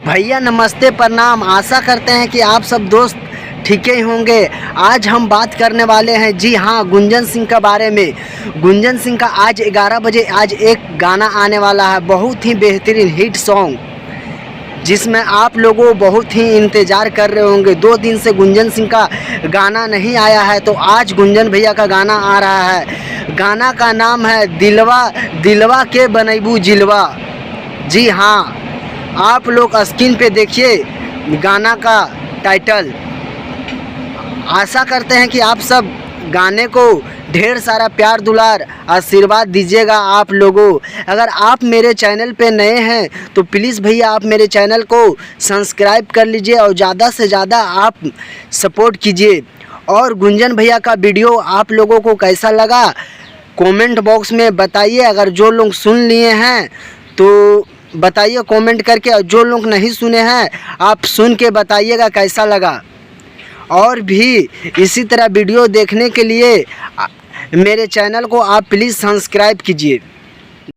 भैया नमस्ते प्रणाम। आशा करते हैं कि आप सब दोस्त ठीक ही होंगे। आज हम बात करने वाले हैं, जी हाँ, गुंजन सिंह के बारे में। गुंजन सिंह का आज 11 बजे आज एक गाना आने वाला है, बहुत ही बेहतरीन हिट सॉन्ग, जिसमें आप लोगों बहुत ही इंतज़ार कर रहे होंगे। 2 दिन से गुंजन सिंह का गाना नहीं आया है, तो आज गुंजन भैया का गाना आ रहा है। गाना का नाम है दिलवा दिलवा के बनैबू जिलवा। जी हाँ, आप लोग स्क्रीन पे देखिए गाना का टाइटल। आशा करते हैं कि आप सब गाने को ढेर सारा प्यार दुलार आशीर्वाद दीजिएगा आप लोगों। अगर आप मेरे चैनल पे नए हैं तो प्लीज़ भैया आप मेरे चैनल को सब्सक्राइब कर लीजिए और ज़्यादा से ज़्यादा आप सपोर्ट कीजिए। और गुंजन भैया का वीडियो आप लोगों को कैसा लगा कमेंट बॉक्स में बताइए। अगर जो लोग सुन लिए हैं तो बताइए कमेंट करके, और जो लोग नहीं सुने हैं आप सुन के बताइएगा कैसा लगा। और भी इसी तरह वीडियो देखने के लिए मेरे चैनल को आप प्लीज़ सब्सक्राइब कीजिए।